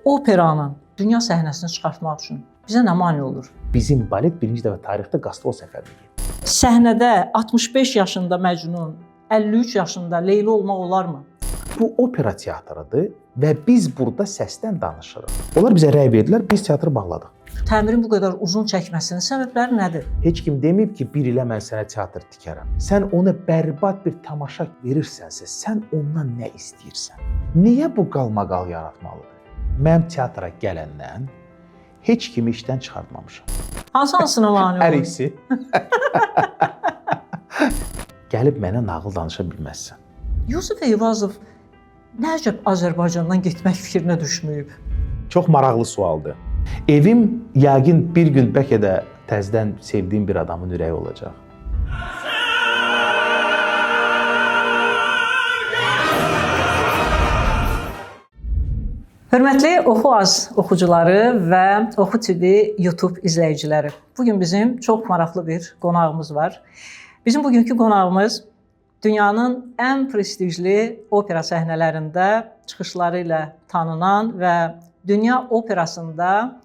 operanın dünya səhnəsinə çıxartmaq üçün bizə nə mane olur? Bizim balet birinci dəfə tarixdə qastrol səfərinə getdi. Səhnədə 65 yaşında Məcnun, 53 yaşında Leyla olmaq olarmı? Bu opera teatrıdır və biz burada səsdən danışırıq. Onlar bizə rəy verdilər, biz teatrı bağladıq. Təmirin bu qədər uzun çəkməsinin səbəbləri nədir? Heç kim deməyib ki, bir ilə mən sənə teatr tikərəm. Sən ona bərbad bir tamaşa verirsənsə, sən ondan nə istəyirsən? Niyə bu qalmaqal yaratmalıdır? Mənim teatra gələndən heç kimi işdən çıxartmamışam. Hansına mane olur? Hər ikisi. Gəlib mənə nağıl danışa bilməzsən. Yusif Eyvazov nə əcəb Azərbaycandan getmək fikrinə düşməyib? Çox maraqlı sualdır. Evim yəqin bir gün bəlkə də təzədən sevdiyim bir adamın ürəyi olacaq. Hörmətli Oxu Az oxucuları və Oxu TV YouTube izləyiciləri. Bugün bizim çox maraqlı bir qonağımız var. Bizim bugünkü qonağımız dünyanın ən prestijli opera səhnələrində çıxışları ilə tanınan və dünya operasında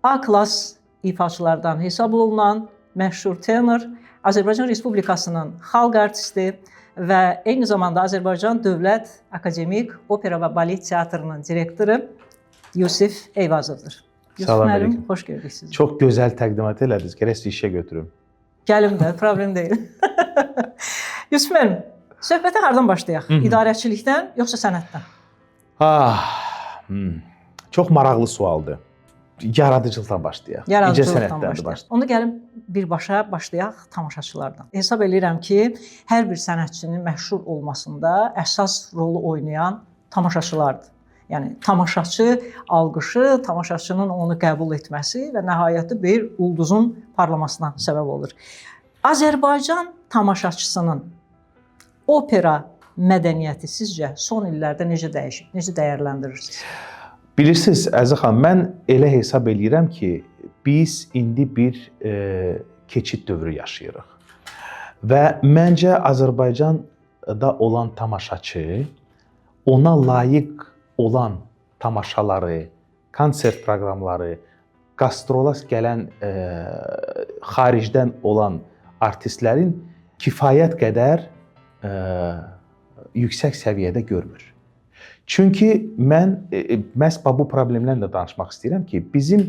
A-klass ifaçılardan hesab olunan məşhur tenor, Azərbaycan Respublikasının xalq artisti və eyni zamanda Azərbaycan Dövlət Akademik Opera və Balet Teatrının direktoru Yusif Eyvazovdur. Yusif müəllim, xoş gördük sizi. Çox gözəl təqdimat elədiniz. Gərək sizi işə götürüm. Gəlim də, problem deyil. Yusif müəllim, söhbətə hardan başlayaq? İdarəçilikdən yoxsa sənətdən? Çox maraqlı sualdır. Yaradıcılıqdan başlayaq. Yaradıcılıqdan başlayaq. Onda gəlin birbaşa başlayaq tamaşaçılardan. Hesab edirəm ki, hər bir sənətçinin məşhur olmasında əsas rolu oynayan tamaşaçılardır. Yəni tamaşaçı alqışı, tamaşaçının onu qəbul etməsi və nəhayəti bir ulduzun parlamasına səbəb olur. Azərbaycan tamaşaçısının opera mədəniyyəti sizcə son illərdə necə dəyişib, necə dəyərləndirirsiniz? Bilirsiniz, Əziz xanım, mən elə hesab eləyirəm ki, biz indi bir keçid dövrü yaşayırıq. Və məncə Azərbaycanda olan tamaşaçı ona layiq olan tamaşaları, konsert proqramları, qastrola gələn xaricdən olan artistlərin kifayət qədər yüksək səviyyədə görmür. Çünki mən məhz bu problemlərlə danışmaq istəyirəm ki, bizim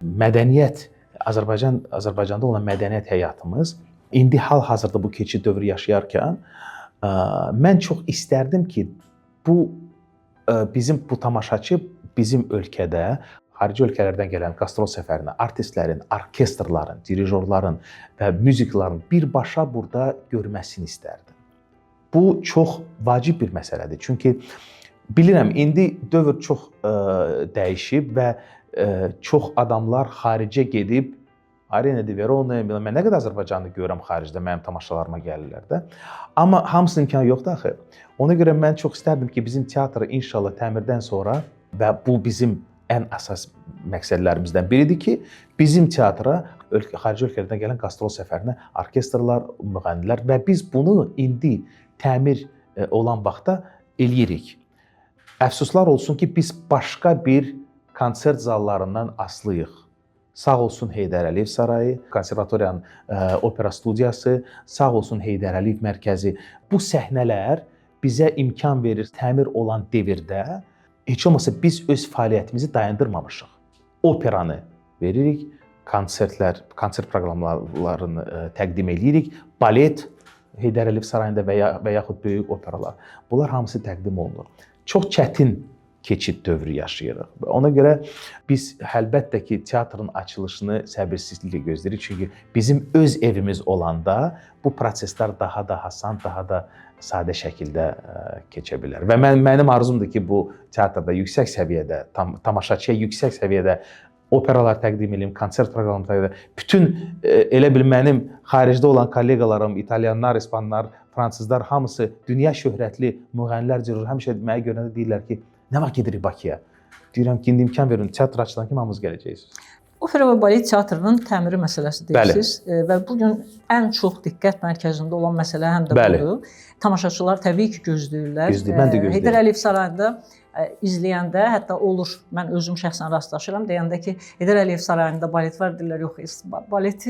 mədəniyyət, Azərbaycanda olan mədəniyyət həyatımız indi hal-hazırda bu keçid dövrü yaşayarkən mən çox istərdim ki, bizim bu tamaşaçı bizim ölkədə xarici ölkələrdən gələn qastrol səfərinə artistlərin, orkestrların, dirijorların və müziklərin birbaşa burada görməsini istərdim. Bu çox vacib bir məsələdir. Çünki bilirəm, indi dövr çox dəyişib və çox adamlar xaricə gedib, Arena de Verona, mən nə qədər Azərbaycanlı görürəm xaricdə, mənim tamaşalarıma gəlirlər də. Amma hamısının imkanı yoxdur axı. Ona görə mən çox istərdim ki, bizim teatrı inşallah təmirdən sonra və bu bizim ən əsas məqsədlərimizdən biridir ki, bizim teatra xarici ölkələrdən gələn qastrol səfərinə orkestrlar, müğənnilər və biz bunu indi təmir olan vaxtda eləyirik. Əfsuslar olsun ki, biz başqa bir konsert zallarından asılıyıq. Sağ olsun Heydər Əliyev Sarayı, Konservatoriyanın opera studiyası, sağ olsun Heydər Əliyev Mərkəzi. Bu səhnələr bizə imkan verir təmir olan devirdə. Heç olmasa biz öz fəaliyyətimizi dayandırmamışıq. Operanı veririk, konsert proqramlarını təqdim edirik, balet, Heydər Əliyev Sarayında və yaxud böyük operalar. Bunlar hamısı təqdim olunur. Çox çətin keçid dövrü yaşayırıq. Ona görə biz əlbəttə ki, teatrın açılışını səbirsizliklə gözləyirik. Çünki bizim öz evimiz olanda bu proseslər daha da asan, daha da sadə şəkildə keçə bilər. Və mənim arzumdur ki, bu teatrda yüksək səviyyədə, tamaşaçıya yüksək səviyyədə operalar təqdim edeyim, konsert proqramı təqdim edeyim. Bütün elə bil mənim xaricdə olan kolleqalarım, İtalyanlar, İspanlar, Fransızlar hamısı dünya şöhrətli müğənnilər, həmişə mənə görəndə deyirlər ki, nə vaxt gedirik Bakıya? Deyirəm ki, indi imkan verin, teatr açılan kimi hamımız gələcəyiz. Opera və balet teatrının təmiri məsələsi deyirsiniz və bugün ən çox diqqət mərkəzində olan məsələ həm də budur. Tamaşaçılar təbii ki, gözləyirlər. Mən də gözləyirəm. Heydər Əliyev Sarayında izləyəndə hətta olur, mən özüm şəxsən rastlaşıram, deyəndə ki, Heydər Əliyev sarayında balet var, deyirlər, yox, balet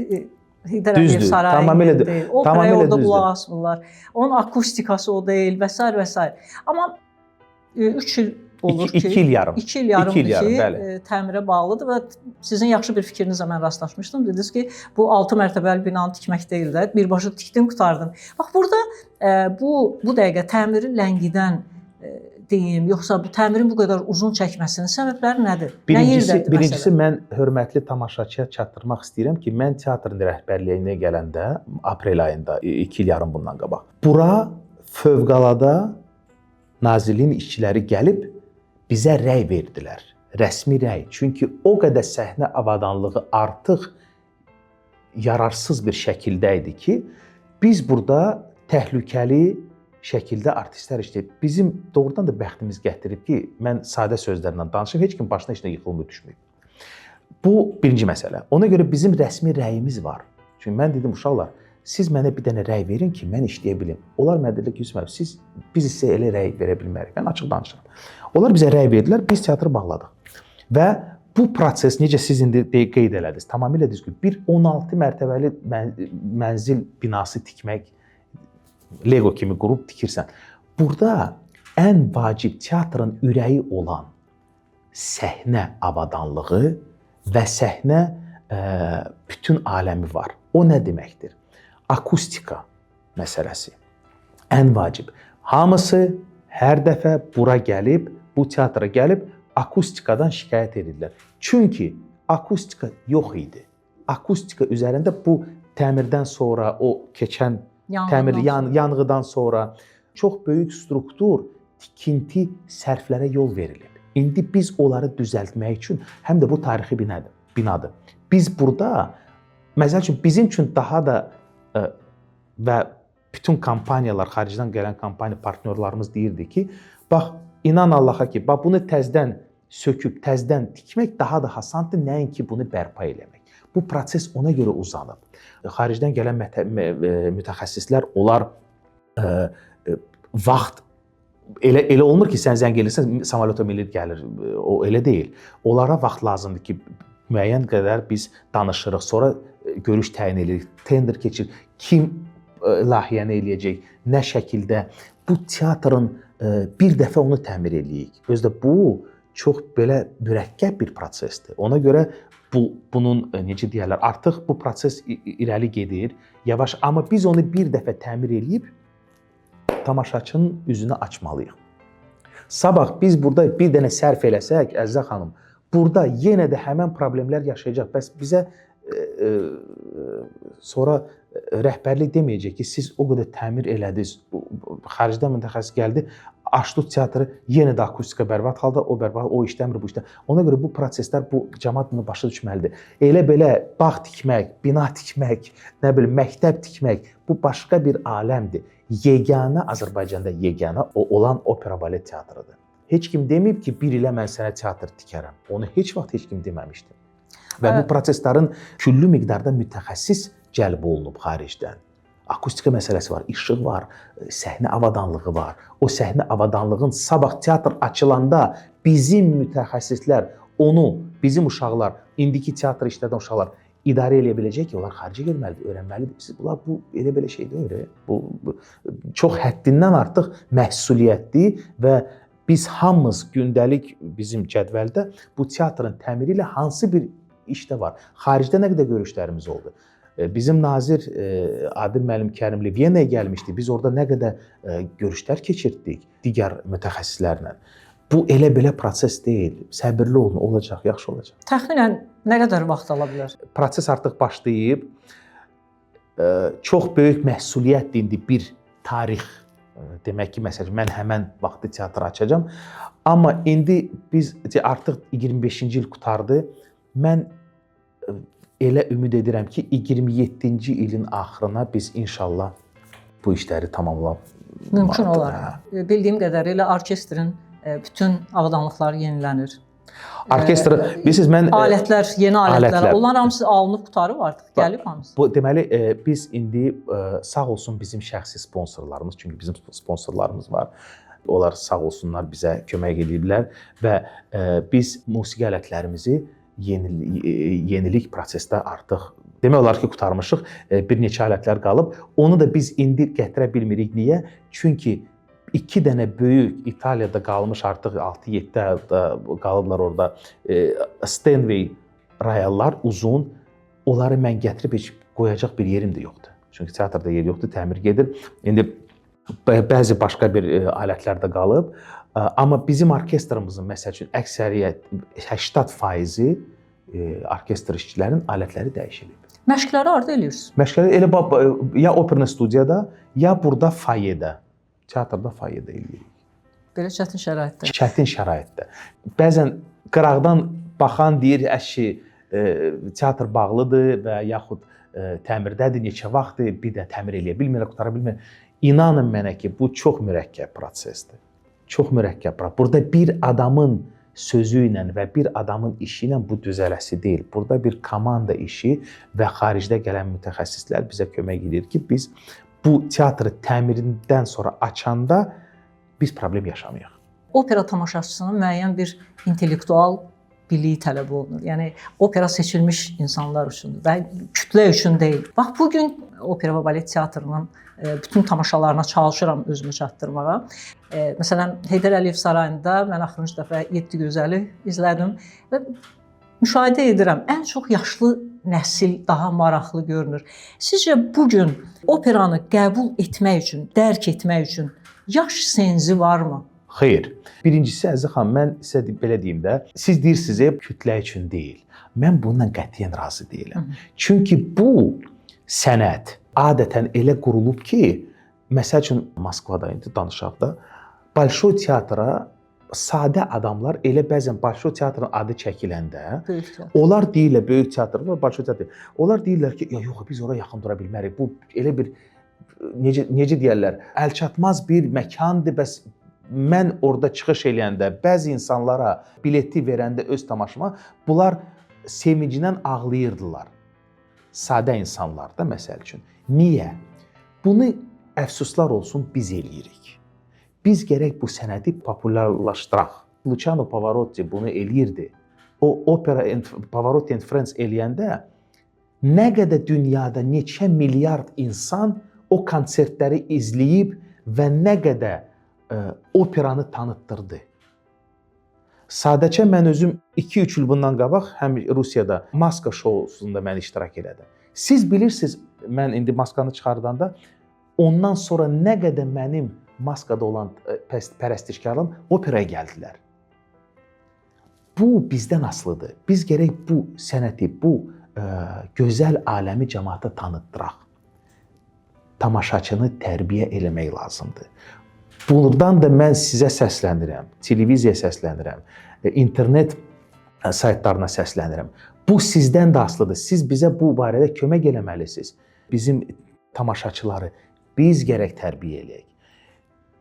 Heydər Əliyev sarayı deyil. Operaya orada qulaq asmırlar. Onun akustikası o deyil və s. və s. Amma 3 il olur ki, 2 il yarım. 2 il yarımdır ki, bəli. təmirə bağlıdır və sizin yaxşı bir fikrinizlə mən rastlaşmışdım. Dediniz ki, bu 6 mərtəbəli binanı tikmək deyil də, birbaşa tikdin, qurtardın. Bax, burada bu dəqiqə təmiri ləngidən deyim, yoxsa bu təmirin bu qədər uzun çəkməsinin səbəbləri nədir? Birincisi mən hörmətli tamaşaçıya çatdırmaq istəyirəm ki, mən teatrın rəhbərliyinə gələndə aprel ayında 2 il yarım bundan qabaq. Bura fövqəladə Nazirliyin işçiləri gəlib bizə rəy verdilər. Rəsmi rəy. Çünki o qədər səhnə avadanlığı artıq yararsız bir şəkildə idi ki, biz burada təhlükəli şəkildə artistlər işləyib. Bizim doğrudan da bəxtimiz gətirib ki, mən sadə sözlərlə danışım, heç kim başına heç nə yıxılmır, düşməyib. Bu birinci məsələ. Ona görə bizim rəsmi rəyimiz var. Çünki mən dedim, uşaqlar, siz mənə bir dənə rəy verin ki, mən işləyə bilim. Onlar mənə dedilər ki, Yusuf, biz sizə elə rəy verə bilmərik. Mən açıq danışıram. Onlar bizə rəy verdilər, biz teatrı bağladıq. Və bu proses, necə siz indi qeyd elədiniz, tamamilə düzgün. Bir 16 mərtəbəli mənzil binası tikmək, Lego kimi qurub tikirsən. Burada ən vacib teatrın ürəyi olan səhnə avadanlığı və səhnə bütün aləmi var. O nə deməkdir? Akustika məsələsi. Ən vacib. Hamısı hər dəfə bura gəlib, bu teatra gəlib, akustikadan şikayət edirlər. Çünki akustika yox idi. Akustika üzərində bu təmirdən sonra, o keçən yanğıdan sonra çox böyük struktur, tikinti sərflərə yol verilib. İndi biz onları düzəltmək üçün, həm də bu tarixi binadır. Biz burada, məsəl üçün, bizim üçün daha da və bütün kampaniyalar, xaricdən gələn kampaniya partnyorlarımız deyirdi ki, bax, inan Allaha ki, bax, bunu təzdən söküb, təzdən tikmək daha da asandır, nəinki bunu bərpa eləmək. Bu proses ona görə uzanıb. Xaricdən gələn mütəxəssislər, onlar vaxt, elə olmur ki, sən zəng edirsən, samolyota minir gəlir, o elə deyil. Onlara vaxt lazımdır ki, müəyyən qədər biz danışırıq, sonra görüş təyin edirik, tender keçir, kim layihəni eləyəcək, nə şəkildə. Bu teatrın bir dəfə onu təmir eləyik. Özdə bu çox belə mürəkkəb bir prosesdir. Ona görə bunun, necə deyərlər, artıq bu proses irəli gedir, yavaş. Amma biz onu bir dəfə təmir eləyib, tamaşaçının üzünü açmalıyıq. Sabah biz burada bir dənə sərf eləsək, Əzizə xanım, burada yenə də həmən problemlər yaşayacaq. Bəs bizə sonra rəhbərlik deməyəcək ki, siz o qədər təmir elədiniz, xaricdən mütəxəssis gəldi, açdı teatrı, yenə də akustika bərbad halda, o işləmir, bu işləmir. Ona görə bu proseslər, bu cəmaət bunu başa düşməlidir. Elə belə bağ tikmək, bina tikmək, nə bilim, məktəb tikmək, bu başqa bir aləmdir. Yeganə Azərbaycanda yeganə olan opera balet teatrıdır. Heç kim deməyib ki, bir ilə mən sənə teatr tikərəm. Onu heç vaxt heç kim deməmişdir. Və bu proseslərin küllü miqdarda mütəxəssis cəlb olunub xaricdən. Akustika məsələsi var, işıq var, səhnə avadanlığı var. O səhnə avadanlığın sabah teatr açılanda bizim mütəxəssislər onu, bizim uşaqlar, indiki teatr işlədən uşaqlar idarə edə biləcək ki, onlar xaricə getməlidir, öyrənməlidir. Bu elə belə şey deyil. Bu çox həddindən artıq məsuliyyətli və biz hamımız gündəlik bizim cədvəldə bu teatrın təmiri ilə hansı bir işdə var. Xaricdə nə qədər görüşlərimiz oldu. Bizim nazir Adil müəllim Kərimli Viyanaya gəlmişdi. Biz orada nə qədər görüşlər keçirdik digər mütəxəssislərlə. Bu elə belə proses deyil. Səbirli olun, olacaq, yaxşı olacaq. Təxminən nə qədər vaxt ala bilər? Proses artıq başlayıb. Çox böyük məsuliyyətdir indi bir tarix. Demək ki, məsələn, mən həmən vaxtı teatr açacağam. Amma indi biz artıq 25-ci il qutardı. Mən elə ümid edirəm ki, 27-ci ilin axırına biz inşallah bu işləri tamamlamaq. Mümkün olar. Bildiyim qədərilə orkestrin bütün avadanlıqları yenilənir. Orkestr, bilirsiniz, mən alətlər, yeni alətlər, onların hamısı alınıb qutarıb artıq, gəlib hamısı. Bu deməli biz indi sağ olsun bizim şəxsi sponsorlarımız, çünki bizim sponsorlarımız var. Onlar sağ olsunlar bizə kömək edirlər və biz musiqi alətlərimizi yenilik prosesdə artıq demək olar ki, qurtarmışıq. Bir neçə alətlər qalıb. Onu da biz indi gətirə bilmirik. Niyə? Çünki 2 dənə böyük İtaliyada qalmış artıq 6-7 qalıblar orada Steinway royallar uzun. Onları mən gətirib heç qoyacaq bir yerim də yoxdur. Çünki teatrda yer yoxdur, təmir gedir. İndi bəzi başqa bir alətlər də qalıb. Amma bizim orkestrimizin məsəl üçün əksəriyyət 80% orkestr işçilərinin alətləri dəyişilib. Məşqləri harda eləyirsiniz? Məşqləri elə ya opera studiyada, ya burada foyedə, teatrda foyedə eləyirik. Belə çətin şəraitdə. Çətin şəraitdə. Bəzən qıraqdan baxan deyir, əşi teatr bağlıdır və yaxud təmirdədir, neçə vaxtdır, bir də təmir eləyə bilmirlər, qurtara bilmirlər. İnanın mənə ki, bu çox mürəkkəb prosesdir. Çox mürəkkəb. Burada bir adamın sözü ilə və bir adamın işi ilə bu düzələsi deyil. Burada bir komanda işi və xaricdə gələn mütəxəssislər bizə kömək edir ki, biz bu teatrı təmirindən sonra açanda biz problem yaşamayaq. Opera tamaşaçısının müəyyən bir intellektual biliyi tələb olunur. Yəni opera seçilmiş insanlar üçündür və kütlə üçün deyil. Bax bu gün opera və balet teatrının bütün tamaşalarına çalışıram özümü çatdırmağa. Məsələn, Heydər Əliyev sarayında mən axırıncı dəfə 7 gözəli izlədim və müşahidə edirəm. Ən çox yaşlı nəsil daha maraqlı görünür. Sizcə bu gün operanı qəbul etmək üçün, dərk etmək üçün yaş senzi varmı? Xeyr. Birincisi Əziz xanım, mən sizə belə deyim də, siz deyirsiniz kütlə üçün deyil. Mən bununla qətiyyən razı deyiləm. Çünki bu sənət adətən elə qurulub ki, məsəl üçün Moskvada indi danışaq da, Bolşoy teatra sadə adamlar elə bəzən Bolşoy teatrın adı çəkiləndə, onlar deyirlər böyük teatr var, Bolşoy teatr. Onlar deyirlər ki, yox, biz ora yaxın dura bilmərik. Bu elə bir necə deyirlər, əlçatmaz bir məkandır, bəs mən orada çıxış eləyəndə, bəzi insanlara bileti verəndə öz tamaşama, bunlar sevincindən ağlayırdılar. Sadə insanlar da məsəl üçün. Niyə? Bunu əfsuslar olsun biz eləyirik. Biz gərək bu sənəti populyarlaşdıraq. Luciano Pavarotti bunu eləyirdi. O opera Pavarotti and Friends eləyəndə nə qədər dünyada neçə milyard insan o konsertləri izləyib və nə qədər operanı tanıtdırdı. Sadəcə mən özüm 2-3 il bundan qabaq həm Rusiyada Maska şousunda mən iştirak elədim. Siz bilirsiniz, mən indi maskanı çıxardanda ondan sonra nə qədər mənim maskada olan pərəstişkarlarım operaya gəldilər. Bu bizdən asılıdır. Biz gərək bu sənəti, bu gözəl aləmi cəmaata tanıtdıraq. Tamaşaçını tərbiyə eləmək lazımdır. Buradan da mən sizə səslənirəm, televiziyaya səslənirəm, internet saytlarına səslənirəm. Bu sizdən də asılıdır. Siz bizə bu barədə kömək eləməlisiniz. Bizim tamaşaçıları biz gərək tərbiyə eləyək.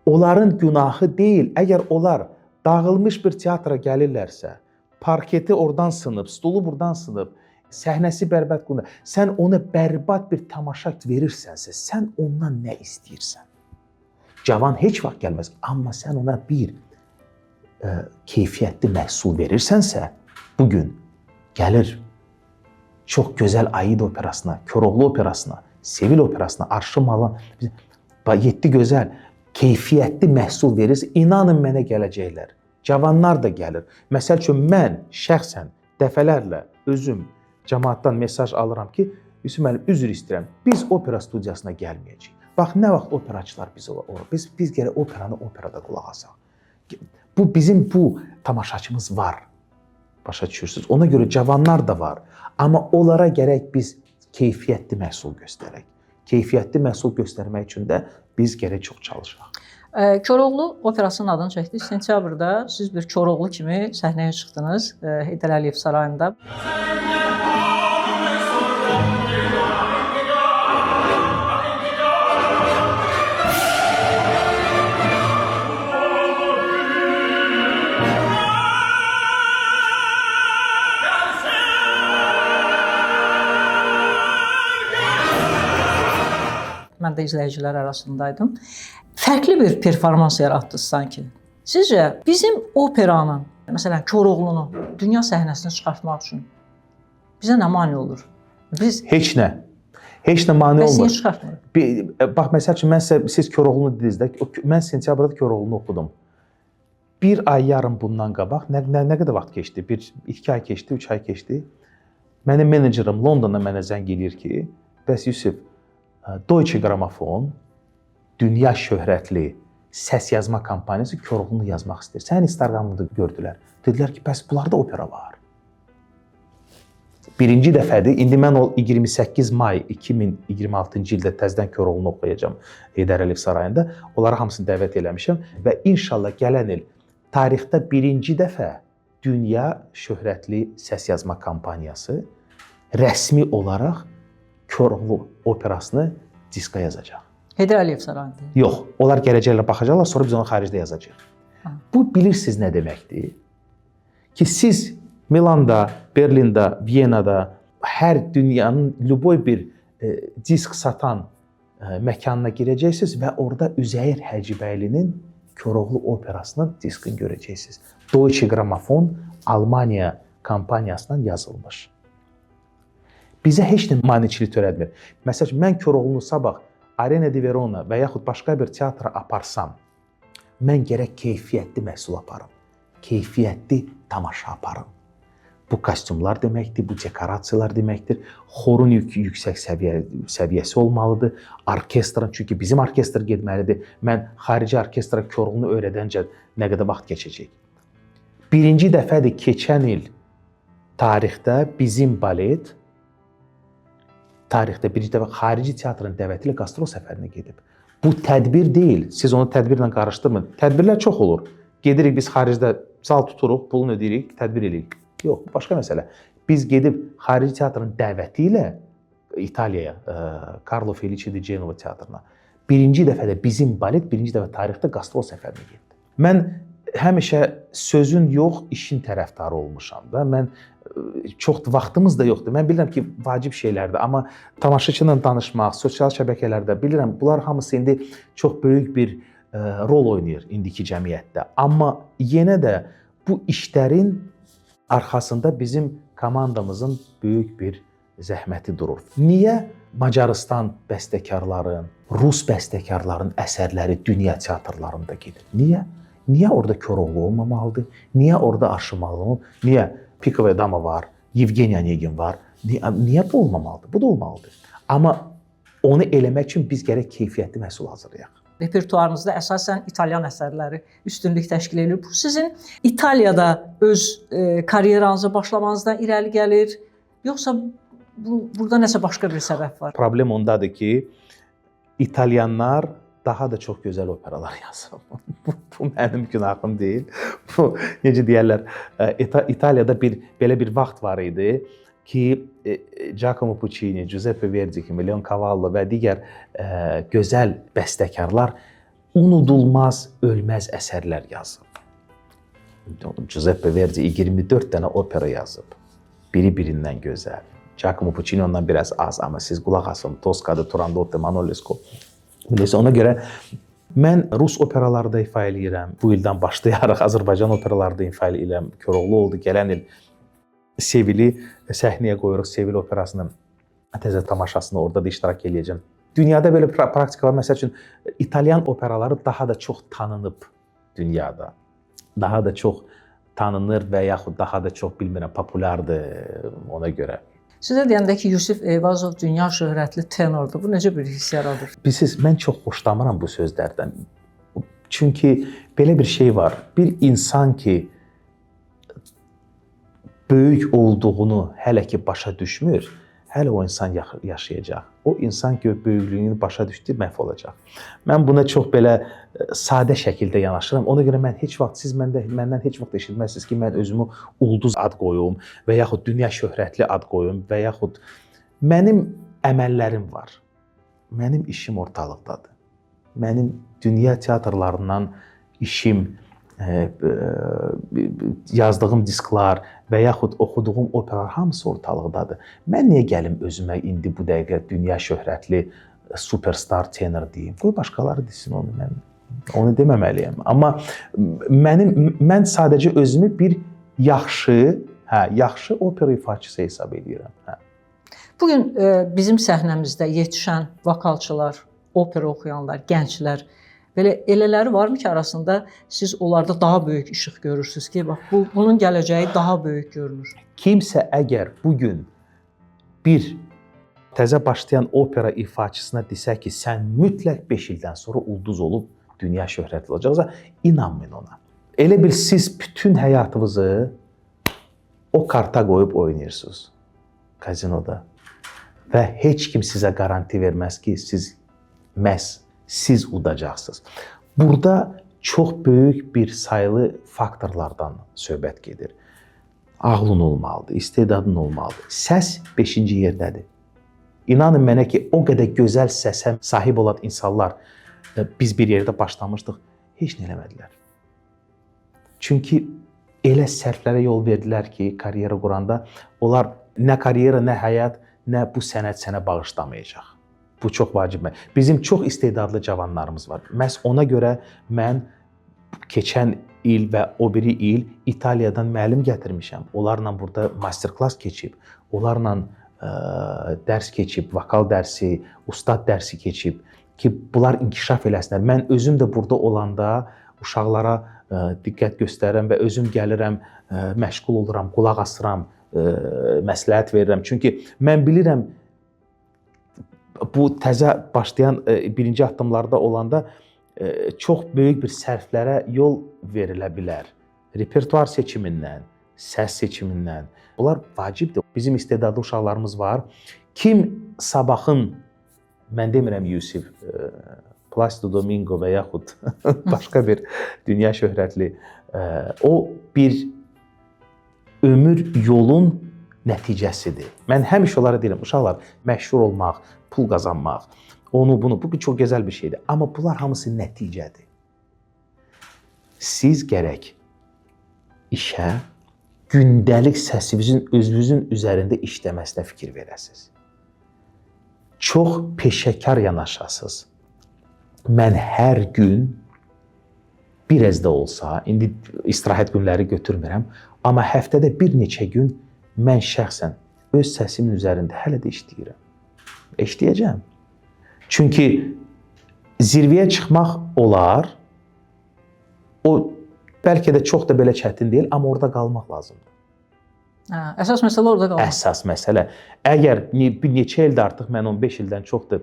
Onların günahı deyil, əgər onlar dağılmış bir teatra gəlirlərsə, parketi oradan sınıb, stulu buradan sınıb, səhnəsi bərbad qılınır, sən ona bərbad bir tamaşa verirsənsə, sən ondan nə istəyirsən? Cavan heç vaxt gəlməz, amma sən ona bir keyfiyyətli məhsul verirsənsə, bugün gəlir çox gözəl Aida operasına, Koroğlu operasına, Sevil operasına, Arşın Malan, 7 gözəl keyfiyyətli məhsul verirsə, inanın mənə gələcəklər. Cavanlar da gəlir. Məsəl üçün, mən şəxsən dəfələrlə özüm cəmaatdan mesaj alıram ki, Yusuf müəllim, üzr istəyirəm, biz opera studiyasına gəlməyəcəyik. Bax, nə vaxt operaçılar bizə olur? Biz gərək operanı operada qulaq asaq. Bizim bu tamaşaçımız var. Başa düşürsünüz. Ona görə cavanlar da var. Amma onlara gərək biz keyfiyyətli məhsul göstərək. Keyfiyyətli məhsul göstərmək üçün də biz gərək çox çalışaq. Koroğlu operasının adını çəkdik. Sentyabrda siz bir Koroğlu kimi səhnəyə çıxdınız Heydər Əliyev sarayında. Mən də izləyicilər arasındaydım. fərqli bir performans yaratdınız sanki. Sizcə bizim operanın, məsələn, Koroğlunu dünya səhnəsinə çıxartmaq üçün bizə nə mane olur? Biz Heç nə. Heç nə mane bəs niyə olmur. çıxartmırıq? Bax, məsəl üçün, siz Koroğlunu dediniz də, mən sentyabrda Koroğlunu oxudum. Bir ay yarım bundan qabaq, nə qədər vaxt keçdi? 2 ay keçdi, 3 ay keçdi. Mənim menecerim Londondan mənə zəng eləyir ki, bəs Yusif, Deutsche Grammophon dünya şöhrətli səs yazma kompaniyası Koroğlunu yazmaq istəyir. Sənin Instagramında gördülər. Dedilər ki, bəs bunlarda opera var. Birinci dəfədir. İndi mən o 28 may 2026-cı ildə təzədən Koroğlunu oxuyacağam Heydər Əliyev sarayında. Onları hamısını dəvət eləmişəm və inşallah gələn il tarixdə birinci dəfə dünya şöhrətli səs yazma kompaniyası rəsmi olaraq Koroğlu operasını diska yazacaq. Heydər Əliyev sarayında. Yox, onlar gələcəklə baxacaqlar, sonra biz onu xaricdə yazacağıq. Bu bilirsiniz nə deməkdir? Ki siz Milanda, Berlində, Viyanada hər dünyanın lüboy bir disk satan məkanına girəcəksiniz və orada Üzeyir Həcibəylinin Koroğlu operasının diskini görəcəksiniz. Deutsche Grammophon Almaniya kompaniyasından yazılmış. Bizə heç nə maneçilik törətmir. Məsələn, mən Koroğlunu sabah Arena de Verona və yaxud başqa bir teatra aparsam, mən gərək keyfiyyətli məhsul aparım, keyfiyyətli tamaşa aparım. Bu kostyumlar deməkdir, bu dekorasiyalar deməkdir, xorun yüksək səviyyəsi olmalıdır, orkestrın, çünki bizim orkestr getməlidir. Mən xarici orkestra Koroğlunu öyrədəncə nə qədər vaxt keçəcək. Birinci dəfədir keçən il tarixdə bizim balet birinci dəfə xarici teatrın dəvəti ilə qastrol səfərinə gedib. Bu tədbir deyil, siz onu tədbirlə qarışdırmayın. Tədbirlər çox olur. Gedirik biz xaricdə zal tuturuq, pulunu ödəyirik, tədbir eləyirik. Yox, bu başqa məsələ. Biz gedib xarici teatrın dəvəti ilə İtaliyaya, Carlo Felice di Genova teatrına birinci dəfə də bizim balet birinci dəfə tarixdə qastrol səfərinə getdi. Mən həmişə sözün yox, işin tərəfdarı olmuşam da. Mən çox vaxtımız da yoxdur. Mən bilirəm ki, vacib şeylərdir, amma tamaşaçı ilə danışmaq, sosial şəbəkələrdə bilirəm, bunlar hamısı indi çox böyük bir rol oynayır indiki cəmiyyətdə. Amma yenə də bu işlərin arxasında bizim komandamızın böyük bir zəhməti durur. Niyə Macarıstan bəstəkarların, Rus bəstəkarların əsərləri dünya teatrlarında gedir? Niyə? Niyə orada Koroğlu olmamalıdır? Niyə orada Arşimalov? Niyə Pikova Dama var, Yevgeniy Onegin var? Niyə bu olmamalıdır? Bu da olmalıdır. Amma onu eləmək üçün biz gərək keyfiyyətli məhsul hazırlayaq. Repertuarınızda əsasən İtalyan əsərləri üstünlük təşkil edir. Bu sizin İtaliyada öz karyeranızı başlamanızdan irəli gəlir, yoxsa burada nəsə başqa bir səbəb var? Problem ondadır ki, İtalyanlar daha da çox gözəl operalar yazır. Bu mənim günahım deyil. Bu necə deyirlər, İtaliyada belə bir vaxt var idi ki, Giacomo Puccini, Giuseppe Verdi kimi, Leoncavallo və digər gözəl bəstəkarlar unudulmaz, ölməz əsərlər yazıb. Giuseppe Verdi 24 dənə opera yazıb. Biri-birindən gözəl. Giacomo Puccini ondan biraz az, amma siz qulaq asın, Tosca'da, Turandot, Manolesco. Ona görə mən Rus operalarda ifa eləyirəm. Bu ildən başlayaraq Azərbaycan operalarda ifa eləyirəm. Koroğlu oldu. Gələn il Sevili səhnəyə qoyuruq. Sevil operasının təzə tamaşasını orada da iştirak eləyəcəm. Dünyada belə praktika var. Məsəl üçün İtalyan operaları daha da çox tanınıb dünyada. Daha da çox tanınır və yaxud daha da çox bilmirəm, populyardır ona görə. Sizə deyəndə ki, Yusif Eyvazov dünya şöhrətli tenordur. Bu necə bir hiss yaradır? Bilirsiniz, mən çox xoşlamıram bu sözlərdən. Çünki belə bir şey var. Bir insan ki, böyük olduğunu hələ ki başa düşmür, hələ o insan yaşayacaq. O insan ki, böyüklüyünü başa düşdü, məhv olacaq. Mən buna çox belə sadə şəkildə yanaşıram. Ona görə mən heç vaxt, siz məndən heç vaxt eşitməzsiniz ki, mən özümü ulduz ad qoyum və yaxud dünya şöhrətli ad qoyum və yaxud mənim əməllərim var. Mənim işim ortalıqdadır. Mənim dünya teatrlarından işim, yazdığım disklar və yaxud oxuduğum operalar hamısı ortalıqdadır. Mən niyə gəlim özümə indi bu dəqiqə dünya şöhrətli superstar tenor deyim? Qoy başqaları desin onu. Onu deməməliyəm. Amma mən sadəcə özümü bir yaxşı opera ifaçısı hesab edirəm. Bu gün bizim səhnəmizdə yetişən vokalçılar, opera oxuyanlar, gənclər belə elələri varmı ki, arasında siz onlarda daha böyük işıq görürsüz ki, bax bunun gələcəyi daha böyük görünür. Kimsə əgər bu gün bir təzə başlayan opera ifaçısına desə ki, sən mütləq 5 ildən sonra ulduz olub dünya şöhrətli olacaqsa, inanmayın ona. Elə bil siz bütün həyatınızı o karta qoyub oynayırsınız kazinoda və heç kim sizə garanti verməz ki, siz udacaqsınız. Burada çox böyük bir sayılı faktorlardan söhbət gedir. Ağlın olmalıdır, istedadın olmalıdır. Səs 5-ci yerdədir. İnanın mənə ki, o qədər gözəl səsə sahib olan insanlar biz bir yerdə başlamışdıq, heç nə eləmədilər. Çünki elə sərflərə yol verdilər ki, karyera quranda onlar nə karyera, nə həyat, nə bu sənət sənə bağışlamayacaq. Bu çox vacibdir. Bizim çox istedadlı cavanlarımız var. Məhz ona görə mən keçən il və o biri il İtaliyadan müəllim gətirmişəm. Onlarla burada master-klass keçib, onlarla dərs keçib, vokal dərsi, ustad dərsi keçib ki, bunlar inkişaf eləsinlər. Mən özüm də burada olanda uşaqlara diqqət göstərirəm və özüm gəlirəm, məşğul oluram, qulaq asıram, məsləhət verirəm. Çünki mən bilirəm, bu təzə başlayan birinci addımlarda olanda çox böyük bir sərflərə yol verilə bilər. Repertuar seçimindən, səs seçimindən. Bunlar vacibdir. Bizim istedadlı uşaqlarımız var. Kim sabahın, mən demirəm Yusif, Placido Domingo və yaxud başqa bir dünya şöhrətli, o bir ömür yolun nəticəsidir. Mən həmişə onlara deyirəm, uşaqlar, məşhur olmaq, pul qazanmaq, bunu, bu çox gözəl bir şeydir. Amma bunlar hamısı nəticədir. Siz gərək işə, gündəlik səsinizin özünüzün üzərində işləməsinə fikir verəsiniz. Çox peşəkar yanaşasınız. Mən hər gün biraz da olsa, indi istirahət günləri götürmürəm, amma həftədə bir neçə gün mən şəxsən öz səsimin üzərində hələ də işləyirəm. İşləyəcəm. Çünki zirvəyə çıxmaq olar, o bəlkə də çox da belə çətin deyil, amma orada qalmaq lazımdır. Əsas məsələ orada qalmaq. Əsas məsələ. Əgər bir neçə ildə artıq mən 15 ildən çoxdur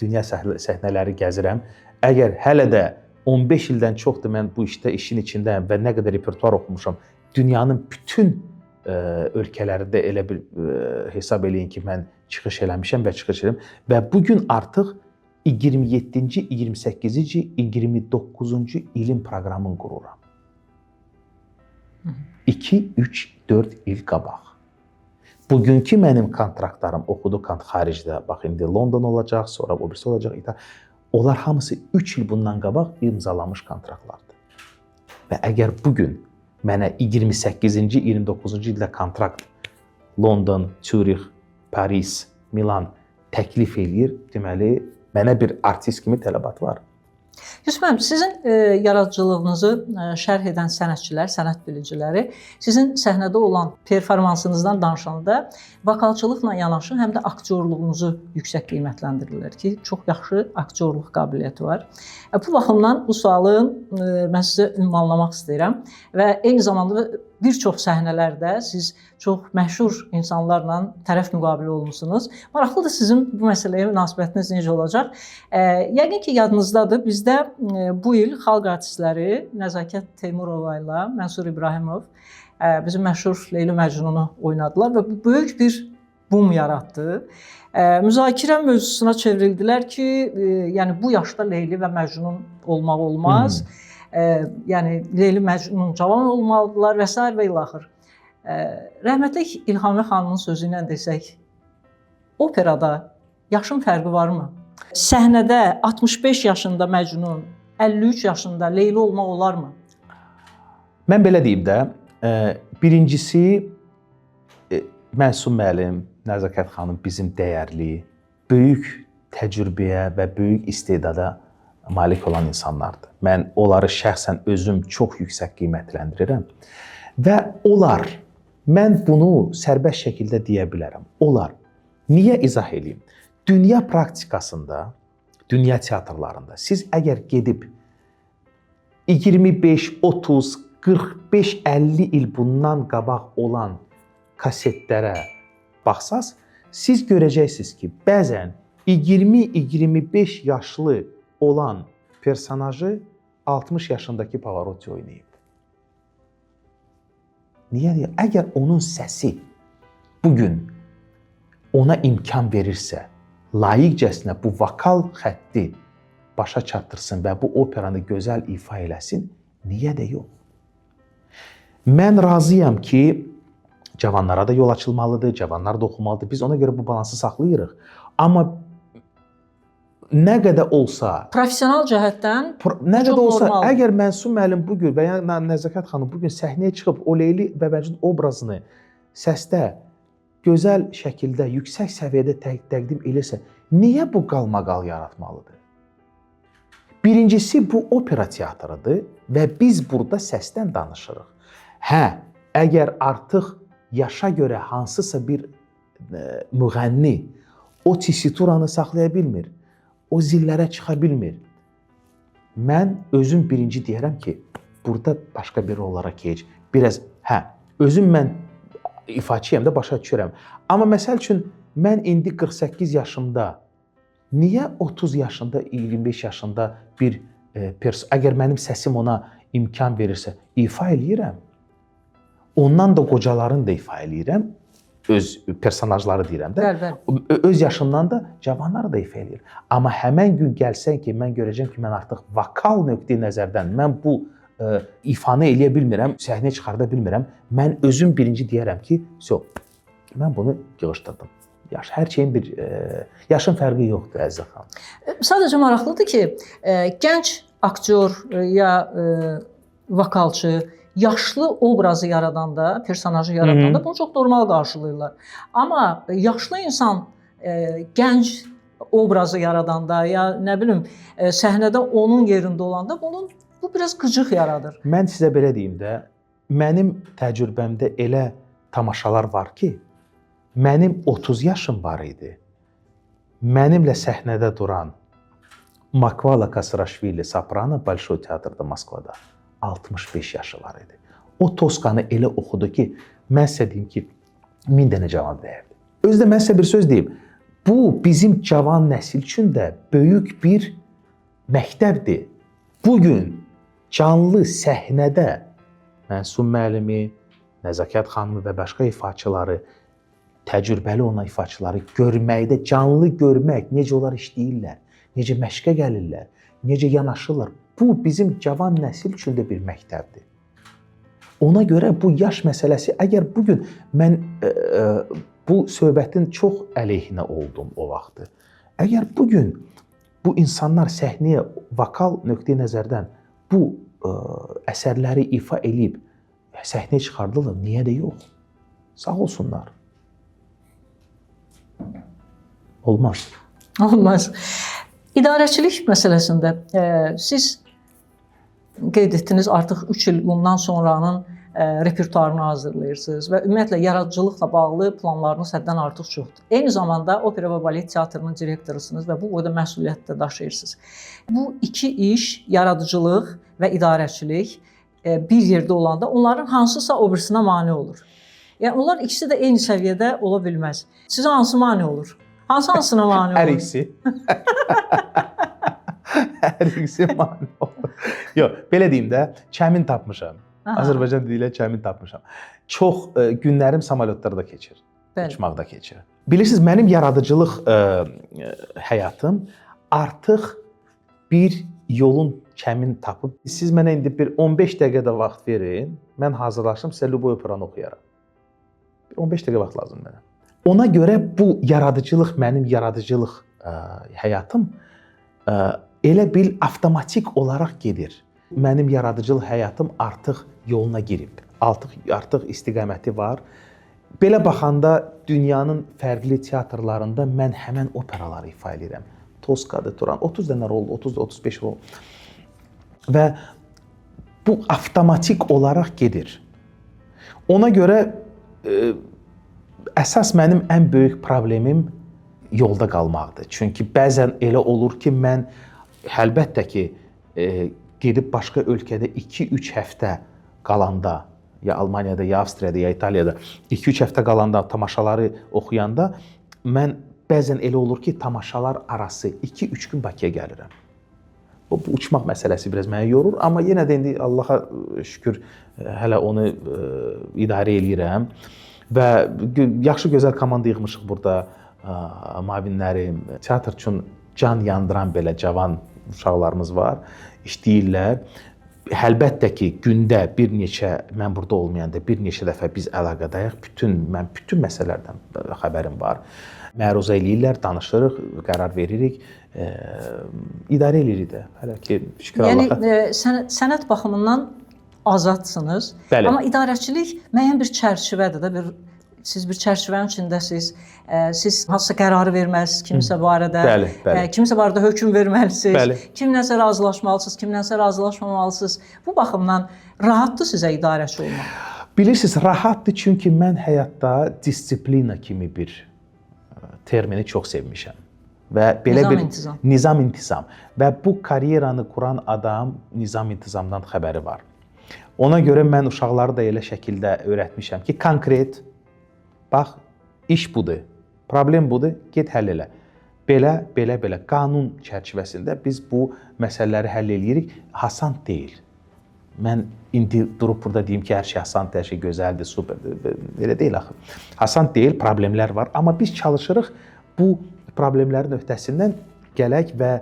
dünya səhnələri gəzirəm, əgər hələ də 15 ildən çoxdur mən bu işin içindəyəm və nə qədər repertuar oxumuşam, dünyanın bütün ölkələrində elə bir hesab eləyin ki, mən çıxış eləmişəm və çıxış edirəm və bugün artıq 27-ci, 28-ci, 29-cu ilin proqramını qururam. 2, 3, 4 il qabaq. Bugünkü mənim kontraktlarım oxudu xaricdə, bax indi London olacaq, sonra o birisi olacaq, İtaliya. Onlar hamısı 3 il bundan qabaq imzalamış kontraktlardır. Və əgər bugün mənə 28-ci, 29-cu ildə kontrakt London, Zürih, Paris, Milan təklif eləyir, deməli, mənə bir artist kimi tələbat var. Yusuf müəllim, sizin yaradıcılığınızı şərh edən sənətçilər, sənət biliciləri sizin səhnədə olan performansınızdan danışanda vokalçılıqla yanaşı həm də aktyorluğunuzu yüksək qiymətləndirirlər ki, çox yaxşı aktyorluq qabiliyyəti var. Bu baxımdan bu sualı mən sizə ünvanlamaq istəyirəm və eyni zamanda bir çox səhnələrdə siz çox məşhur insanlarla tərəf müqabili olmusunuz. Maraqlıdır sizin bu məsələyə münasibətiniz necə olacaq? Yəqin ki, yadınızdadır, bizdə bu il xalq artistləri Nəzakət Teymurova ilə Mənsur İbrahimov bizim məşhur Leyli Məcnunu oynadılar və bu böyük bir bum yaratdı. Müzakirə mövzusuna çevrildilər ki, yəni bu yaşda Leyli və Məcnun olmaq olmaz. Yəni Leyli Məcnun cavan olmalıdırlar və s. və ilaxır. Rəhmətlik İlhami xanımın sözü ilə desək, operada yaşın fərqi varmı? Səhnədə 65 yaşında Məcnun, 53 yaşında Leyli olmaq olarmı? Mən belə deyim də, birincisi Mənsum müəllim, Nəzakət xanım bizim dəyərli, böyük təcrübəyə və böyük istedada malik olan insanlardır. Mən onları şəxsən özüm çox yüksək qiymətləndirirəm və onlar, mən bunu sərbəst şəkildə deyə bilərəm. Onlar, niyə izah edeyim? Dünya praktikasında, dünya teatrlarında siz əgər gedib 25, 30, 45, 50 il bundan qabaq olan kasetlərə baxsaz, siz görəcəksiniz ki, bəzən 20-25 yaşlı olan personajı 60 yaşındakı Pavarotti oynayıb. Niyə deyə? Əgər onun səsi bugün ona imkan verirsə, layiqcəsinə bu vokal xətti başa çatdırsın və bu operanı gözəl ifa eləsin, niyə də yox? Mən razıyam ki, cavanlara da yol açılmalıdır, cavanlar da oxumalıdır. Biz ona görə bu balansı saxlayırıq. Amma nə qədər olsa, Professional cəhətdən nə qədər olsa, normaldır. əgər Mənsum müəllim bu gün və ya Nəzakət xanım bu gün səhnəyə çıxıb o Leyli Bəbəcin obrazını səsdə gözəl şəkildə, yüksək səviyyədə təqdim edirsə, niyə bu qalmaqal yaratmalıdır? Birincisi, bu opera teatrıdır və biz burada səsdən danışırıq. Hə, əgər artıq yaşa görə hansısa bir müğənni o tesituranı saxlaya bilmir, o zillərə çıxa bilmir. Mən özüm birinci deyərəm ki, burada başqa bir rollara keç. Biraz, özüm mən ifaçıyam da başa düşürəm. Amma məsəl üçün, mən indi 48 yaşımda, niyə 30 yaşında, 25 yaşında bir əgər mənim səsim ona imkan verirsə, ifa eləyirəm. Ondan da qocaların da ifa eləyirəm. Öz personajları deyirəm də. Bəli. Öz yaşımdan da cavanları da ifa eləyir. Amma həmən gün gəlsən ki, mən görəcəm ki, mən artıq vokal nöqteyi nəzərdən mən bu ifanı eləyə bilmirəm, səhnəyə çıxarda bilmirəm. Mən özüm birinci deyərəm ki, mən bunu yığışdırdım. Hər şeyin bir yaşın fərqi yoxdur, Əziz xanım. Sadəcə maraqlıdır ki, gənc aktyor ya vokalçı yaşlı obrazı yaradanda, personajı yaradanda bunu çox normal qarşılayırlar. Amma yaşlı insan gənc obrazı yaradanda ya nə bilim səhnədə onun yerində olanda bu biraz qıcıq yaradır. Mən sizə belə deyim də, mənim təcrübəmdə elə tamaşalar var ki, mənim 30 yaşım var idi. Mənimlə səhnədə duran Makvala Kasraşvili soprano Bolşoy teatrda Moskvada 65 yaşı var idi. O Toskanı elə oxudu ki, mən sizə deyim ki, 1000 dənə cavab dəyərdi. Özdə mən sizə bir söz deyim. Bu, bizim cavan nəsil üçün də böyük bir məktəbdir. Bugün canlı səhnədə Mənsum müəllimi, Nəzakət xanımı və başqa ifaçıları, təcrübəli olan ifaçıları görməkdə, canlı görmək, necə onlar işləyirlər, necə məşqə gəlirlər, necə yanaşırlar. Bu, bizim cavan nəsil üçün də bir məktəbdir. Ona görə bu yaş məsələsi, əgər bugün mən bu söhbətin çox əleyhinə oldum o vaxtı. Əgər bugün bu insanlar səhnəyə vokal nöqteyi nəzərdən bu əsərləri ifa edib səhnəyə çıxardılır, niyə də yox? Sağ olsunlar. Olmaz. Olmaz. İdarəçilik məsələsində siz qeyd etdiniz, artıq 3 il bundan sonranın repertuarını hazırlayırsınız və ümumiyyətlə yaradıcılıqla bağlı planlarınız həddən artıq çoxdur. Eyni zamanda opera və balet teatrının direktorusunuz və bu boyda məsuliyyət də daşıyırsınız. Bu iki iş, yaradıcılıq və idarəçilik bir yerdə olanda onların hansısa o birisinə mane olur. Yəni onlar ikisi də eyni səviyyədə ola bilməz. Sizə hansı mane olur? Hansına mane olur? Hər ikisi. Hər ikisi mane olur. Yox, belə deyim də, çəmin tapmışam. Azərbaycan dili ilə çəmin tapmışam. Çox günlərim samolyotlarda keçir. Uçmaqda keçir. Bilirsiniz, mənim yaradıcılıq həyatım artıq bir yolun çəmin tapıb. Siz mənə indi bir 15 dəqiqədə vaxt verin, mən hazırlaşım, sizə Luboy operanı oxuyaram. 15 dəqiqə vaxt lazım mənə. Ona görə bu yaradıcılıq, mənim yaradıcılıq həyatım elə bil avtomatik olaraq gedir. Mənim yaradıcılıq həyatım artıq yoluna girib. Artıq istiqaməti var. Belə baxanda dünyanın fərqli teatrlarında mən həmən operaları ifa edirəm. Toskadır, Turan, 30 dənə rol, 30-35 rol. Və bu avtomatik olaraq gedir. Ona görə əsas mənim ən böyük problemim yolda qalmaqdır. Çünki bəzən elə olur ki, mən əlbəttə ki, gedib başqa ölkədə 2-3 həftə qalanda, ya Almaniyada, ya Avstriyada, ya İtaliyada 2-3 həftə qalanda tamaşaları oxuyanda mən bəzən elə olur ki, tamaşalar arası 2-3 gün Bakıya gəlirəm. Bu uçmaq məsələsi biraz məni yorur, amma yenə də indi Allaha şükür hələ onu idarə eləyirəm və yaxşı gözəl komanda yığmışıq burada. Müavinlərim, teatr üçün can yandıran belə cavan uşaqlarımız var, işləyirlər. Əlbəttə ki, gündə bir neçə, mən burada olmayanda bir neçə dəfə biz əlaqədayıq. Mən bütün məsələlərdən xəbərim var. Məruzə eləyirlər, danışırıq, qərar veririk, idarə eləyirik də. Hələ ki, şükür Allaha. Yəni sənət baxımından azadsınız. Bəli. Amma idarəçilik müəyyən bir çərçivədir də, siz bir çərçivənin içindəsiniz. Siz hansısa qərarı verməlisiniz kimsə barədə. Bəli, bəli. Kimsə barədə hökm verməlisiniz. Bəli. Kimləsə razılaşmalısınız, kimləsə razılaşmamalısınız. Bu baxımdan rahatdır sizə idarəçi olmaq. Bilirsiniz, rahatdır çünki mən həyatda disiplina kimi bir termini çox sevmişəm. Və belə nizam-intizam. Və bu karyeranı quran adam nizam-intizamdan xəbəri var. Ona görə mən uşaqları da elə şəkildə öyrətmişəm ki, konkret, bax, iş budur, problem budur, get həll elə. Belə qanun çərçivəsində biz bu məsələləri həll eləyirik. Hasan deyil. Mən indi durub burada deyim ki, hər şey asandır, hər şey gözəldir, superdir. Elə deyil axı. Hasan deyil, problemlər var. Amma biz çalışırıq bu problemlərin öhdəsindən gələk və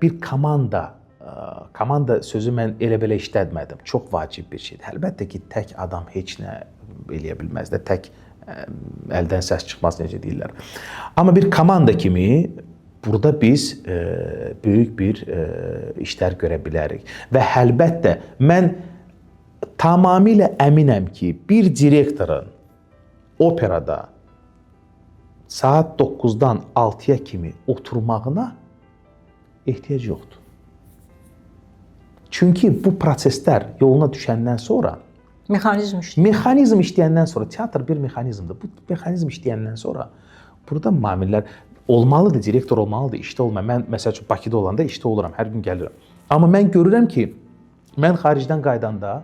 bir komanda sözü mən elə-belə işlətmədim. Çox vacib bir şeydir. Əlbəttə ki, tək adam heç nə eləyə bilməz də, tək əldən səs çıxmaz, necə deyirlər. Amma bir komanda kimi burada biz böyük bir işlər görə bilərik. Və əlbəttə, mən tamamilə əminəm ki, bir direktorun operada saat 9-dan 6-ya kimi oturmağına ehtiyac yoxdur. Çünki bu proseslər yoluna düşəndən sonra mexanizm işləyəndən sonra, teatr bir mexanizmdir. Bu mexanizm işləyəndən sonra burada mamillər olmalıdır, direktor olmalıdır, işdə olmalı. Mən məsəl üçün Bakıda olanda işdə oluram, hər gün gəlirəm. Amma mən görürəm ki, mən xaricdən qaydanda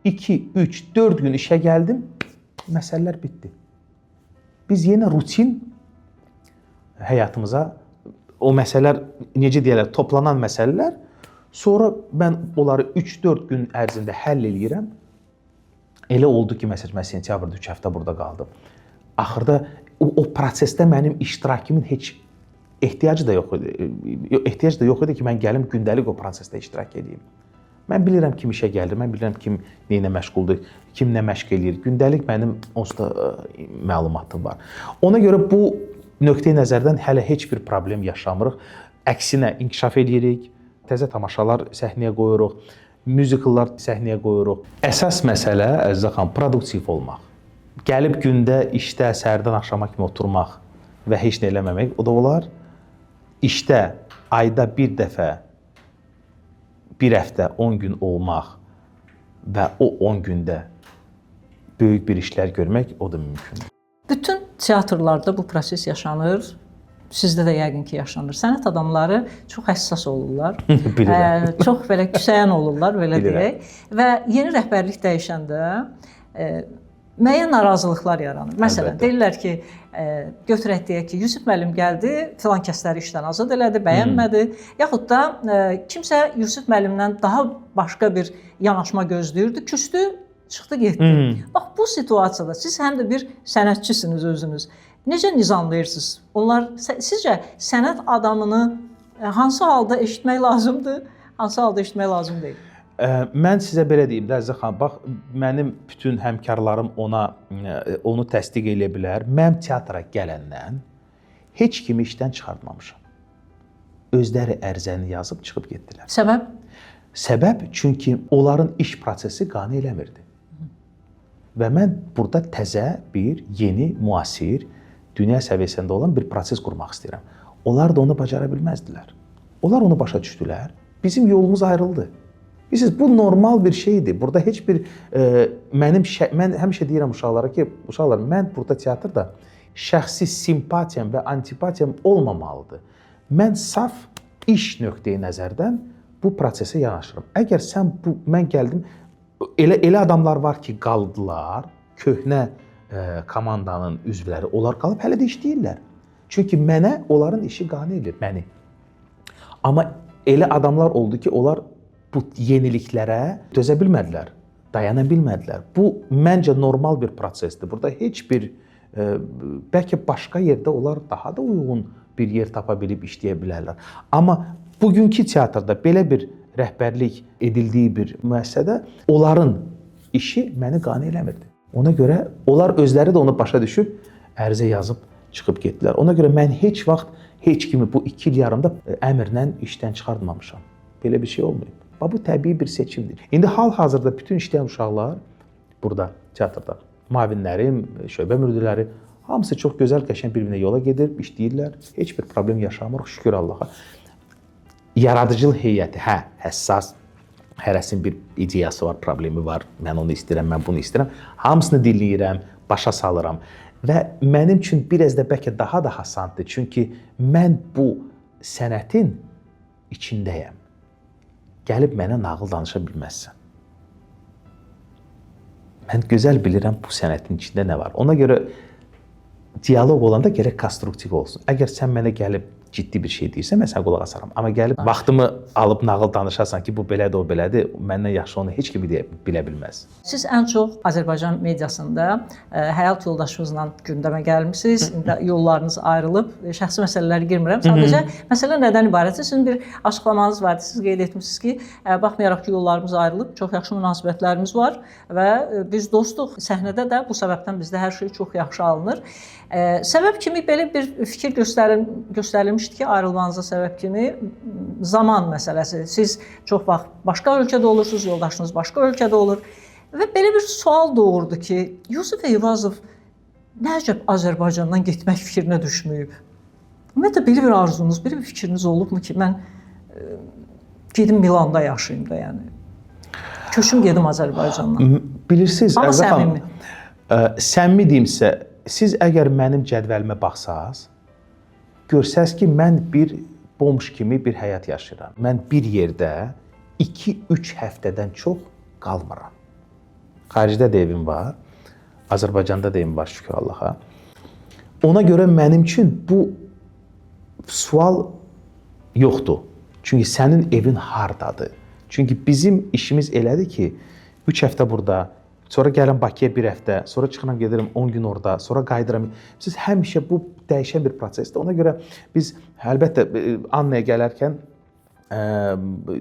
2, 3, 4 gün işə gəldim, məsələlər bitdi. Biz yenə rutin həyatımıza o məsələlər, necə deyirlər, toplanan məsələlər, sonra mən onları 3-4 gün ərzində həll eləyirəm. Elə oldu ki, məsələn, mən sentyabrda 3 həftə burada qaldım. Axırda o prosesdə mənim iştirakımın heç ehtiyacı da yox idi ki, mən gəlim gündəlik o prosesdə iştirak edeyim. Mən bilirəm kim işə gəlir, mən bilirəm kim neyinə məşğuldur, kim nə məşq eləyir. Gündəlik mənim onsuz da məlumatım var. Ona görə bu nöqteyi nəzərdən hələ heç bir problem yaşamırıq. Əksinə inkişaf edirik, təzə tamaşalar səhnəyə qoyuruq. Müzikallar səhnəyə qoyuruq. Əsas məsələ, Əzizə xanım, produktiv olmaq. Gəlib gündə işdə səhərdən axşama kimi oturmaq və heç nə eləməmək, o da olar. İşdə ayda bir dəfə, bir həftə, 10 gün olmaq və o 10 gündə böyük bir işlər görmək, o da mümkündür. Bütün teatrlarda bu proses yaşanır. Sizdə də yəqin ki, yaşanır. Sənət adamları çox həssas olurlar. Çox belə küsəyən olurlar, belə deyək. Və yeni rəhbərlik dəyişəndə müəyyən narazılıqlar yaranır. Məsələn, deyirlər ki, götürək deyək ki, Yusif müəllim gəldi, filan kəsləri işdən azad elədi, bəyənmədi. Yaxud da kimsə Yusif müəllimdən daha başqa bir yanaşma gözləyirdi, küstü, çıxdı, getdi. Bax, bu situasiyada siz həm də bir sənətçisiniz özünüz. Necə nizamlayırsınız? Onlar sizcə sənət adamını hansı halda eşitmək lazımdır, hansı halda eşitmək lazım deyil? Mən sizə belə deyim də, Əzizə xanım, bax, mənim bütün həmkarlarım onu təsdiq eləyə bilər. Mən teatra gələndən heç kimi işdən çıxartmamışam. Özləri ərizəni yazıb çıxıb getdilər. Səbəb? Səbəb çünki onların iş prosesi qane eləmirdi. Və mən burada təzə bir, yeni, müasir, dünya səviyyəsində olan bir proses qurmaq istəyirəm. Onlar da onu bacara bilməzdilər. Onlar onu başa düşdülər. Bizim yolumuz ayrıldı. Bilirsiniz, bu normal bir şeydir. Burada heç bir mən həmişə deyirəm uşaqlara ki, uşaqlar, mən burada teatrda şəxsi simpatiyam və antipatiyam olmamalıdır. Mən saf iş nöqteyi nəzərdən bu prosesə yanaşıram. Əgər mən gəldim, elə adamlar var ki, qaldılar, köhnə komandanın üzvləri, onlar qalıb hələ də işləyirlər. Çünki mənə onların işi qane edir, məni. Amma elə adamlar oldu ki, onlar bu yeniliklərə dözə bilmədilər, dayana bilmədilər. Bu, məncə, normal bir prosesdir. Burada heç bir, bəlkə başqa yerdə onlar daha da uyğun bir yer tapa bilib işləyə bilərlər. Amma bugünkü teatrda belə bir rəhbərlik edildiyi bir müəssisədə onların işi məni qane eləmirdi. Ona görə onlar özləri də onu başa düşüb, ərizə yazıb çıxıb getdilər. Ona görə mən heç vaxt heç kimi bu 2 il yarımda əmrlə işdən çıxartmamışam. Belə bir şey olmayıb. Bu təbii bir seçimdir. İndi hal-hazırda bütün işləyən uşaqlar burada, teatrda, müavinlərim, şöbə müdirləri, hamısı çox gözəl, qəşəng bir-birinə yola gedir, işləyirlər. Heç bir problem yaşamırıq, şükür Allaha. Yaradıcılıq heyəti, həssas, hərəsin bir ideyası var, problemi var. Mən onu istəyirəm, mən bunu istəyirəm. Hamısını dinləyirəm, başa salıram. Və mənim üçün biraz da bəlkə daha da hasantdır. Çünki mən bu sənətin içindəyəm. Gəlib mənə nağıl danışa bilməzsən. Mən gözəl bilirəm bu sənətin içində nə var. Ona görə dialoq olanda gərək konstruktiv olsun. Əgər sən mənə gəlib ciddi bir şey deyirsən, mən sənə qulaq asaram. Amma gəlib vaxtımı alıb nağıl danışarsan ki, bu belədir, o belədir, məndən yaxşı onu heç kimi bilə bilməz. Siz ən çox Azərbaycan mediasında həyat yoldaşınızla gündəmə gəlmisiniz. İndi yollarınız ayrılıb, şəxsi məsələlərə girmirəm. Sadəcə məsələ nədən ibarətdir? Sizin bir açıqlamanız vardı. Siz qeyd etmisiniz ki, baxmayaraq ki, yollarımız ayrılıb, çox yaxşı münasibətlərimiz var və biz dostuq. Səhnədə də bu səbəbdən bizdə hər şey çox yaxşı alınır. Səbəb kimi belə bir fikir göstərilmişdi ki, ayrılmanıza səbəb kimi zaman məsələsi. Siz çox vaxt başqa ölkədə olursunuz, yoldaşınız başqa ölkədə olur və belə bir sual doğurdu ki, Yusif Eyvazov nə əcəb Azərbaycandan getmək fikrinə düşməyib? Ümumiyyətlə, belə bir arzunuz, belə bir fikriniz olubmu ki, mən gedim Milanda yaşayayım da, yəni köçüm gedim Azərbaycandan? Bilirsiniz, amma səmimi. Səmimi deyimsə, siz əgər mənim cədvəlimə baxsaz, görsəz ki, mən bir bomж kimi bir həyat yaşayıram. Mən bir yerdə 2-3 həftədən çox qalmıram. Xaricdə də evim var, Azərbaycanda da evim var, şükür Allaha. Ona görə mənim üçün bu sual yoxdur. Çünki sənin evin hardadır? Çünki bizim işimiz elədir ki, 3 həftə burada, sonra gəlirəm Bakıya 1 həftə, sonra çıxıram gedirəm 10 gün orada, sonra qayıdıram. Siz həmişə bu dəyişən bir prosesdir. Ona görə biz əlbəttə Annaya gələrkən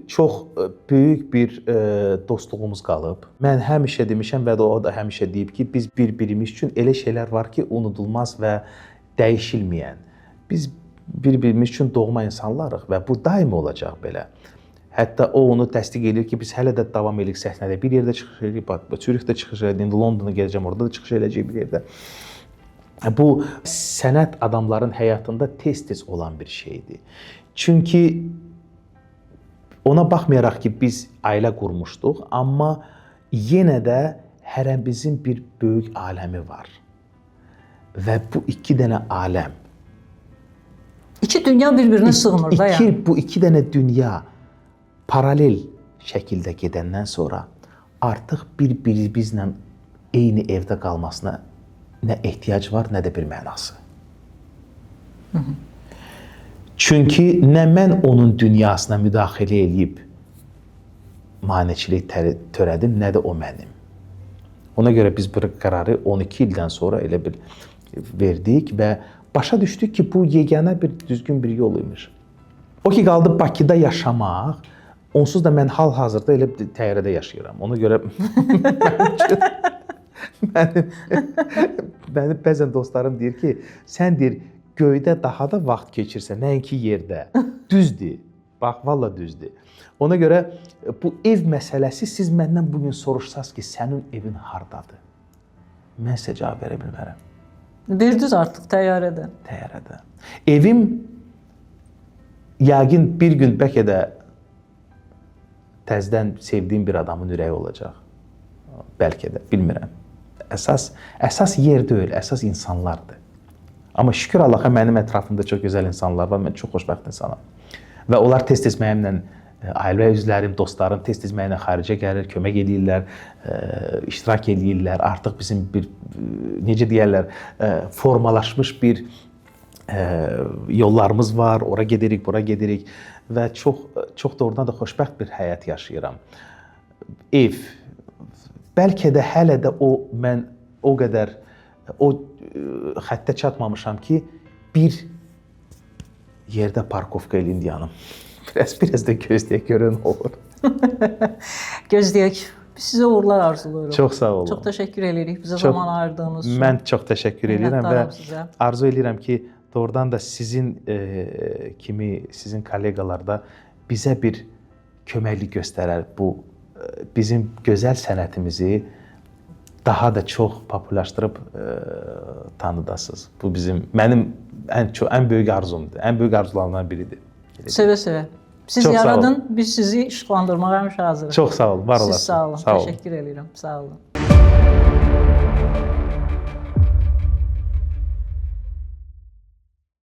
çox böyük bir dostluğumuz qalıb. Mən həmişə demişəm və o da həmişə deyib ki, biz bir-birimiz üçün elə şeylər var ki, unudulmaz və dəyişilməyən. Biz bir-birimiz üçün doğma insanlarıq və bu daimi olacaq belə. Hətta o onu təsdiq edir ki, biz hələ də davam edirik səhnədə. Bir yerdə çıxış edirik, Çürükdə çıxış edirik, indi Londona gedəcəm, orada da çıxış edəcək bir yerdə. Bu, sənət adamların həyatında tez-tez olan bir şeydir. Çünki ona baxmayaraq ki, biz ailə qurmuşduq, amma yenə də hərəmizin bir böyük aləmi var. Və bu 2 dənə aləm. 2 dünya bir-birinə sığmır da, yəni. Bu 2 dənə dünya paralel şəkildə gedəndən sonra artıq bir-birimizlə eyni evdə qalmasına nə ehtiyac var, nə də bir mənası. Çünki nə mən onun dünyasına müdaxilə edib maneçilik törədim, nə də o mənim. Ona görə biz bu qərarı 12 ildən sonra elə bir verdik və başa düşdük ki, bu yeganə bir düzgün bir yol imiş. O ki, qaldı Bakıda yaşamaq, onsuz da mən hal-hazırda elə bir təyyarədə yaşayıram. Ona görə mənim bəzən dostlarım deyir ki, sən deyir, göydə daha da vaxt keçirsən, nəinki yerdə. Düzdür. Bax, valla düzdür. Ona görə bu ev məsələsi siz məndən bugün soruşsaz ki, sənin evin hardadır? Mən sizə cavab verə bilmərəm. Verdiniz artıq təyyarədə. Təyyarədə. Evim yəqin bir gün bəlkə də təzədən sevdiyim bir adamın ürəyi olacaq. Bəlkə də, bilmirəm. Əsas yer deyil, əsas insanlardır. Amma şükür Allaha mənim ətrafımda çox gözəl insanlar var. Mən çox xoşbəxt insanam. Və onlar tez-tez mənimlə, ailə üzvlərim, dostlarım tez-tez mənimlə xaricə gəlir, kömək edirlər, iştirak edirlər. Artıq bizim bir, necə deyərlər, formalaşmış bir yollarımız var. Ora gedirik, bura gedirik və çox doğrudan da xoşbəxt bir həyat yaşayıram. Ev, bəlkə də hələ də mən o qədər xəttə çatmamışam ki, bir yerdə parkovka eləyim dayanım. Biraz da gözləyək görən olur. Gözləyək. Biz sizə uğurlar arzuluyoruz. Çox sağ olun. Çox təşəkkür edirik bizə zaman ayırdığınız üçün. Mən çox təşəkkür edirəm və sizə. arzu edirəm ki, doğrudan da sizin kimi, sizin kolleqalar da bizə bir köməklik göstərər. Bu bizim gözəl sənətimizi daha da çox populyarlaşdırıb tanıdasınız. Bu mənim ən böyük arzumdur. Ən böyük arzularımdan biridir. Sevə-sevə. Siz Çox sağ yaradın, olun. biz sizi işıqlandırmağa həmişə hazırıq. Çox sağ olun, var olasınız. Siz sağ olun. Sağ olun. Təşəkkür edirəm. Sağ olun.